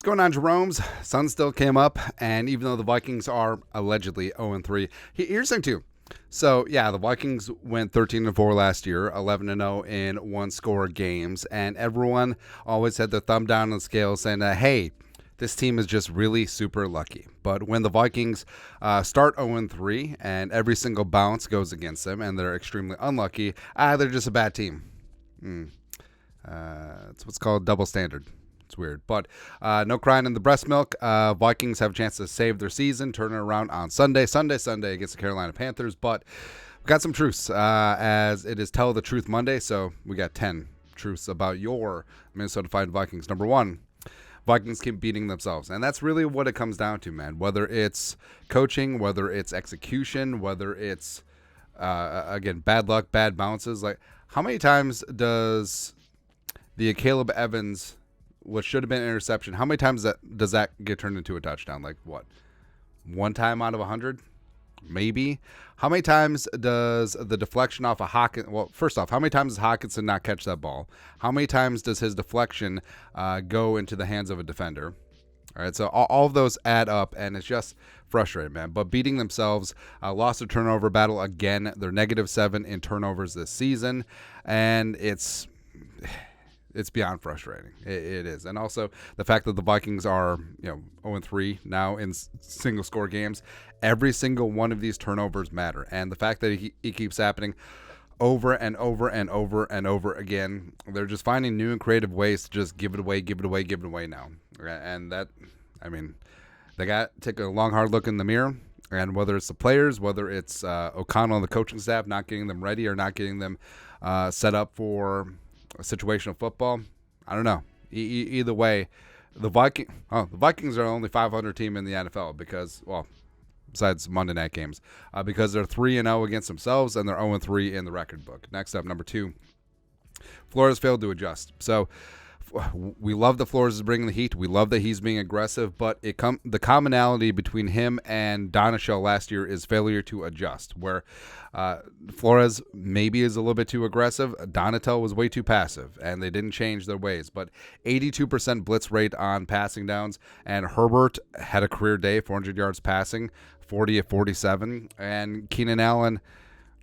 going on, Jerome's? Sun still came up, and even though the Vikings are allegedly 0-3, here's the thing too. So yeah, the Vikings went 13-4 last year, 11-0 in one-score games, and everyone always had their thumb down on the scale saying, "Hey, this team is just really super lucky." But when the Vikings start 0-3 and every single bounce goes against them, and they're extremely unlucky, they're just a bad team. It's what's called double standard. It's weird. But no crying in the breast milk. Vikings have a chance to save their season, turn it around on Sunday against the Carolina Panthers. But we've got some truths, as it is Tell the Truth Monday. So we got 10 truths about your Minnesota Vikings. Number one, Vikings keep beating themselves. And that's really what it comes down to, man. Whether it's coaching, whether it's execution, whether it's, again, bad luck, bad bounces. Like, how many times does the Caleb Evans, what should have been an interception, how many times does that get turned into a touchdown? Like, what? One time out of 100? Maybe. How many times does the deflection off of Hawkinson... Well, first off, how many times does Hawkinson not catch that ball? How many times does his deflection go into the hands of a defender? All right, so all of those add up, and it's just frustrating, man. But beating themselves, lost a turnover battle again. They're -7 in turnovers this season, and it's beyond frustrating. It is. And also the fact that the Vikings are, 0-3 now in single score games. Every single one of these turnovers matter. And the fact that it keeps happening over and over and over and over again, they're just finding new and creative ways to just give it away now. And that, they got to take a long, hard look in the mirror. And whether it's the players, whether it's O'Connell and the coaching staff not getting them ready or not getting them set up for situational football, I don't know. Either way, the Vikings are the only 500 team in the NFL because, well, besides Monday night games, because they're 3-0 against themselves and they're 0-3 in the record book. Next up, number 2, Flores failed to adjust. So we love that Flores is bringing the heat. We love that he's being aggressive, but the commonality between him and Donachelle last year is failure to adjust, where Flores maybe is a little bit too aggressive. Donatello was way too passive, and they didn't change their ways. But 82% blitz rate on passing downs, and Herbert had a career day, 400 yards passing, 40 of 47, and Keenan Allen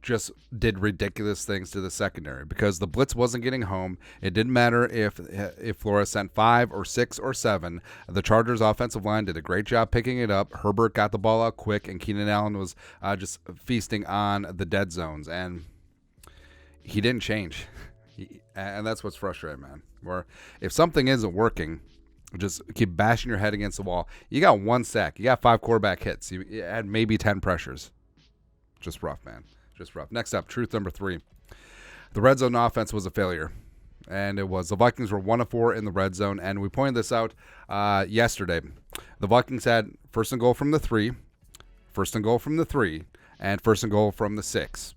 just did ridiculous things to the secondary because the blitz wasn't getting home. It didn't matter if Flores sent 5 or 6 or 7. The Chargers offensive line did a great job picking it up. Herbert got the ball out quick, and Keenan Allen was just feasting on the dead zones, and he didn't change. And that's what's frustrating, man. Where if something isn't working, just keep bashing your head against the wall. You got 1 sack. You got 5 quarterback hits. You had maybe 10 pressures. Just rough, man. Just rough. Next up, truth number 3. The red zone offense was a failure. And it was. The Vikings were 1-4 in the red zone. And we pointed this out yesterday. The Vikings had first and goal from the 3, first and goal from the 3, and first and goal from the 6.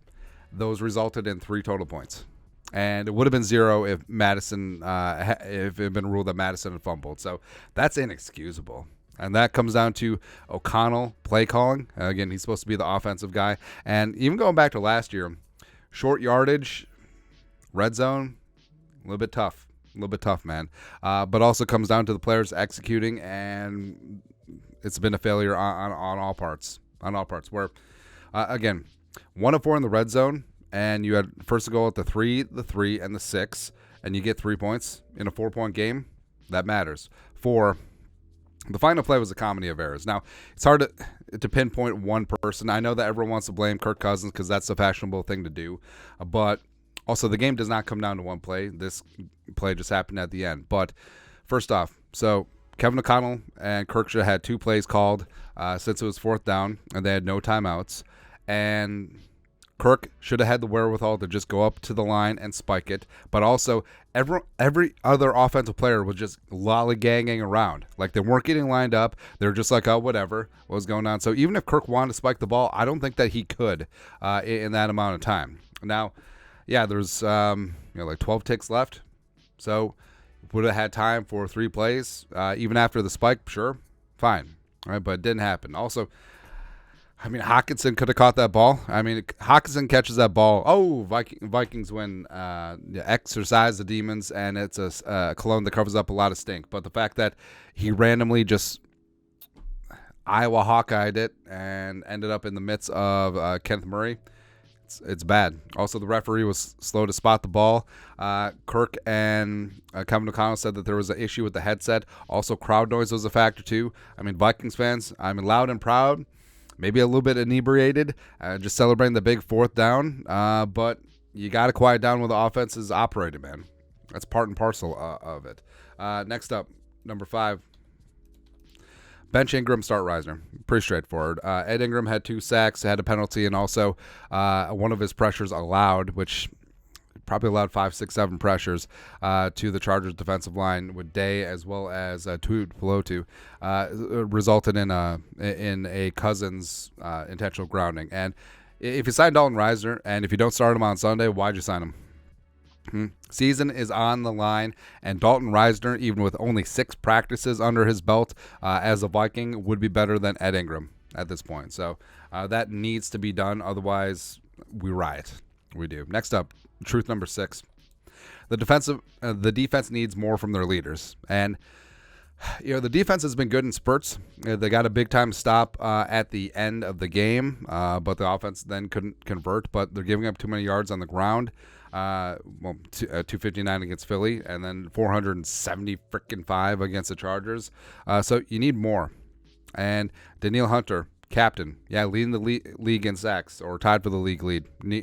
Those resulted in 3 total points. And it would have been 0 if Madison, if it had been ruled that Madison had fumbled. So that's inexcusable. And that comes down to O'Connell play calling. Again, he's supposed to be the offensive guy. And even going back to last year, short yardage, red zone, a little bit tough, man. But also comes down to the players executing, and it's been a failure on all parts. Where, again, 1-4 in the red zone, and you had first to goal at the 3, and the 6, and you get 3 points in a 4-point game. That matters. 4. The final play was a comedy of errors. Now, it's hard to pinpoint one person. I know that everyone wants to blame Kirk Cousins because that's the fashionable thing to do. But also, the game does not come down to one play. This play just happened at the end. But first off, so Kevin O'Connell and Kirk should have had 2 plays called since it was 4th down, and they had no timeouts. And Kirk should have had the wherewithal to just go up to the line and spike it. But also, every other offensive player was just lollygagging around. Like, they weren't getting lined up. They were just like, oh, whatever, what was going on. So even if Kirk wanted to spike the ball, I don't think that he could in that amount of time. Now, yeah, there's like 12 ticks left. So would have had time for 3 plays. Even after the spike, sure, fine. All right, but it didn't happen. Also, I mean, Hawkinson could have caught that ball. I mean, Hawkinson catches that ball. Oh, Vikings win. Exercise the demons, and it's a cologne that covers up a lot of stink. But the fact that he randomly just Iowa Hawkeyed it and ended up in the midst of Kenneth Murray, it's bad. Also, the referee was slow to spot the ball. Kirk and Kevin O'Connell said that there was an issue with the headset. Also, crowd noise was a factor too. I mean, Vikings fans, I mean, loud and proud. Maybe a little bit inebriated, just celebrating the big fourth down. But you got to quiet down when the offense is operating, man. That's part and parcel of it. Next up, number 5. Bench Ingram, start Reisner. Pretty straightforward. Ed Ingram had 2 sacks, had a penalty, and also one of his pressures allowed, which probably allowed 5, 6, 7 pressures to the Chargers defensive line with Day as well as Tuipulotu, resulted in a Cousins intentional grounding. And if you sign Dalton Reisner and if you don't start him on Sunday, why'd you sign him? Season is on the line, and Dalton Reisner, even with only 6 practices under his belt as a Viking, would be better than Ed Ingram at this point. So that needs to be done. Otherwise, we riot. We do. Next up, truth number 6. The defense needs more from their leaders. And the defense has been good in spurts. They got a big-time stop at the end of the game, but the offense then couldn't convert. But they're giving up too many yards on the ground. 259 against Philly, and then 475 against the Chargers. So you need more. And Danielle Hunter, captain, leading the league in sacks, or tied for the league lead. We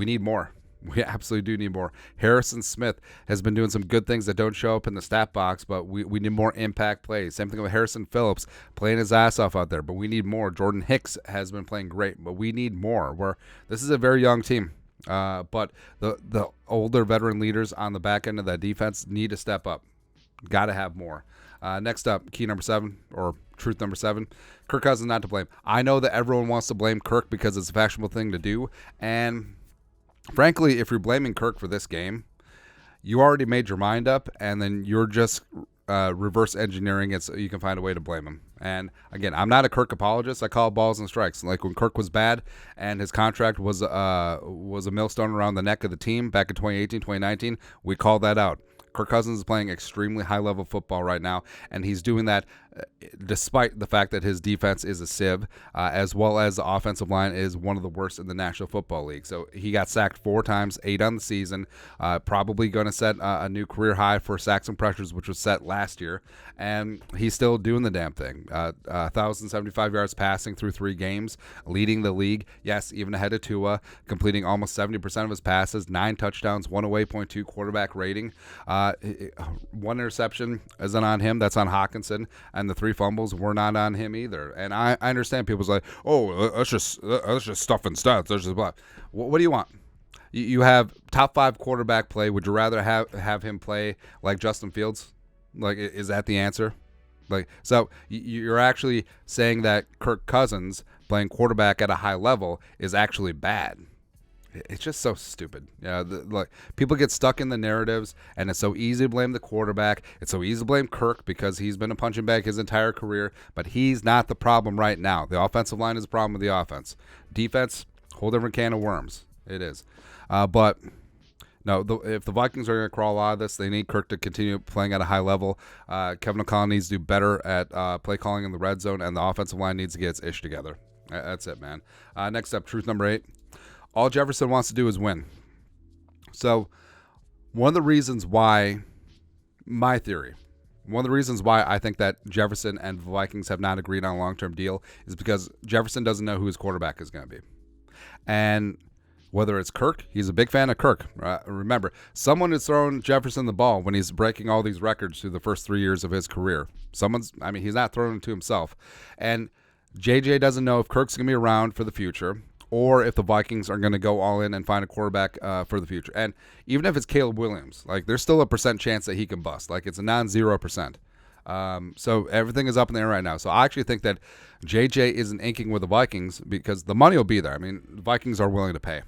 need more. We absolutely do need more. Harrison Smith has been doing some good things that don't show up in the stat box, but we need more impact plays. Same thing with Harrison Phillips, playing his ass off out there, but we need more. Jordan Hicks has been playing great, but we need more. This is a very young team. But the older veteran leaders on the back end of that defense need to step up. Got to have more. Next up, key number 7, or truth number 7, Kirk Cousins not to blame. I know that everyone wants to blame Kirk because it's a fashionable thing to do. And frankly, if you're blaming Kirk for this game, you already made your mind up, and then you're just reverse engineering it so you can find a way to blame him. And again, I'm not a Kirk apologist. I call balls and strikes. Like when Kirk was bad and his contract was a millstone around the neck of the team back in 2018, 2019, we called that out. Kirk Cousins is playing extremely high-level football right now, and he's doing that despite the fact that his defense is a sieve, as well as the offensive line is one of the worst in the National Football League. So he got sacked 4 times, 8 on the season, probably going to set a new career high for sacks and pressures, which was set last year, and he's still doing the damn thing. 1,075 yards passing through 3 games, leading the league. Yes, even ahead of Tua, completing almost 70% of his passes, 9 touchdowns, 108.2 quarterback rating. 1 interception isn't on him. That's on Hawkinson. And the 3 fumbles were not on him either. And I understand people's like, oh, that's just stuff and stats. That's just blah. What do you want? You have top 5 quarterback play. Would you rather have him play like Justin Fields? Like, is that the answer? Like, so you're actually saying that Kirk Cousins playing quarterback at a high level is actually bad. It's just so stupid. Like, people get stuck in the narratives, and it's so easy to blame the quarterback. It's so easy to blame Kirk because he's been a punching bag his entire career, but he's not the problem right now. The offensive line is the problem with the offense. Defense, whole different can of worms. It is. But no, if the Vikings are going to crawl out of this, they need Kirk to continue playing at a high level. Kevin O'Connell needs to do better at play calling in the red zone, and the offensive line needs to get its ish together. That's it, man. Next up, truth number 8. All Jefferson wants to do is win. So one of the reasons why, my theory, one of the reasons why I think that Jefferson and the Vikings have not agreed on a long-term deal is because Jefferson doesn't know who his quarterback is going to be. And whether it's Kirk, he's a big fan of Kirk. Remember, someone is throwing Jefferson the ball when he's breaking all these records through the first 3 years of his career. He's not throwing it to himself. And JJ doesn't know if Kirk's going to be around for the future, or if the Vikings are going to go all in and find a quarterback for the future. And even if it's Caleb Williams, like, there's still a % chance that he can bust. Like, it's a non-0%. So everything is up in the air right now. So I actually think that JJ isn't inking with the Vikings because the money will be there. I mean, the Vikings are willing to pay.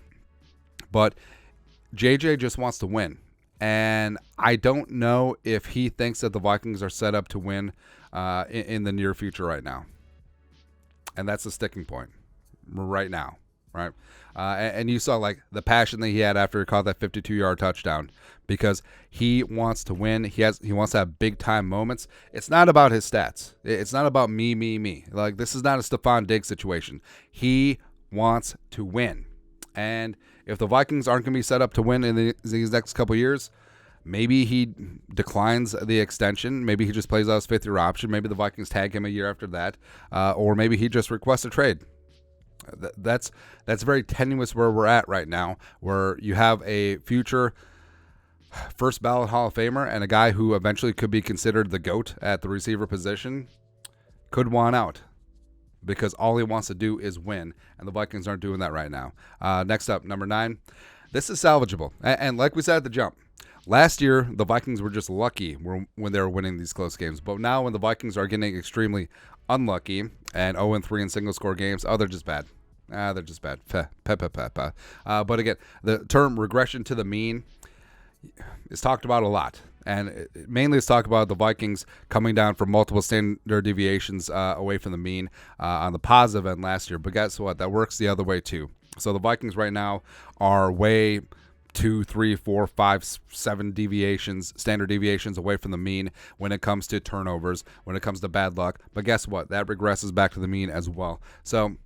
But JJ just wants to win. And I don't know if he thinks that the Vikings are set up to win in the near future right now. And that's the sticking point. right now, right? And you saw like the passion that he had after he caught that 52-yard touchdown because he wants to win. He wants to have big time moments. It's not about his stats. It's not about me. Like this is not a Stephon Diggs situation. He wants to win. And if the Vikings aren't going to be set up to win in these next couple years, maybe he declines the extension. Maybe he just plays out his fifth-year option. Maybe the Vikings tag him a year after that. Or maybe he just requests a trade. That's very tenuous where we're at right now, where you have a future first ballot Hall of Famer and a guy who eventually could be considered the GOAT at the receiver position could want out because all he wants to do is win, and the Vikings aren't doing that right now. Next up, number 9. This is salvageable. And like we said at the jump, last year the Vikings were just lucky when they were winning these close games. But now when the Vikings are getting extremely unlucky and 0-3 in single-score games, they're just bad. They're just bad. But again, the term regression to the mean is talked about a lot. And it mainly is talked about the Vikings coming down from multiple standard deviations away from the mean on the positive end last year. But guess what? That works the other way too. So the Vikings right now are way 2, 3, 4, 5, 7 deviations, standard deviations away from the mean when it comes to turnovers, when it comes to bad luck. But guess what? That regresses back to the mean as well. So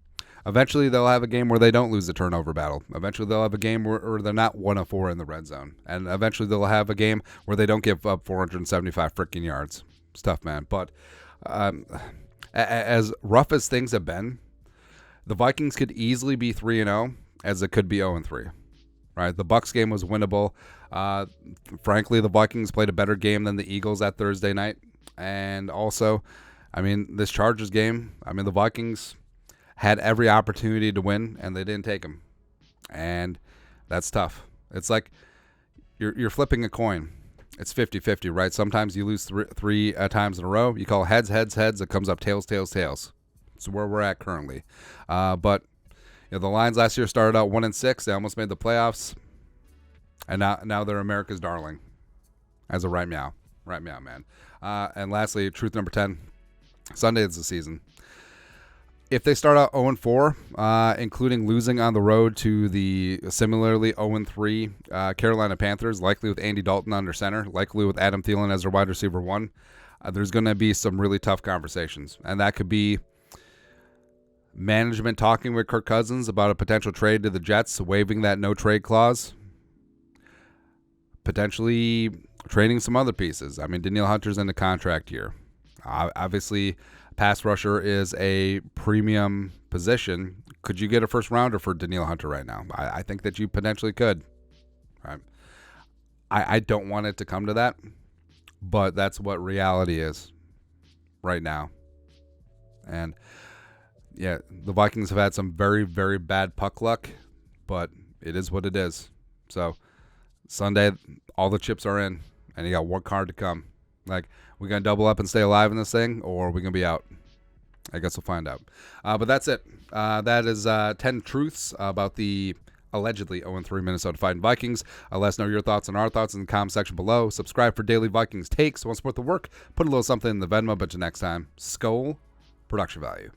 eventually they'll have a game where they don't lose the turnover battle. Eventually they'll have a game where they're not 1 of 4 in the red zone. And eventually they'll have a game where they don't give up 475 freaking yards. It's tough, man. But as rough as things have been, the Vikings could easily be 3-0 as it could be 0-3. Right? The Bucs game was winnable. Frankly, the Vikings played a better game than the Eagles that Thursday night. And also, this Chargers game, the Vikings had every opportunity to win, and they didn't take them. And that's tough. It's like you're flipping a coin. It's 50-50, right? Sometimes you lose three times in a row. You call heads. It comes up tails. It's where we're at currently. But the Lions last year started out 1-6. They almost made the playoffs. And now they're America's darling as a right meow, man. And lastly, truth number 10, Sunday is the season. If they start out 0-4, including losing on the road to the similarly 0-3 Carolina Panthers, likely with Andy Dalton under center, likely with Adam Thielen as their wide receiver 1, there's going to be some really tough conversations. And that could be management talking with Kirk Cousins about a potential trade to the Jets, waiving that no-trade clause, potentially trading some other pieces. Danielle Hunter's in the contract year. Obviously, pass rusher is a premium position. Could you get a first rounder for Danielle Hunter right now? I think that you potentially could. Right? I don't want it to come to that, but that's what reality is right now. And yeah, the Vikings have had some very, very bad puck luck, but it is what it is. So Sunday, all the chips are in, and you got one card to come. Like, we going to double up and stay alive in this thing, or are we going to be out? I guess we'll find out. But that's it. That is 10 truths about the allegedly 0-3 Minnesota Vikings. Let us know your thoughts and our thoughts in the comment section below. Subscribe for daily Vikings takes. Want to support the work? Put a little something in the Venmo. But till next time, Skol, production value.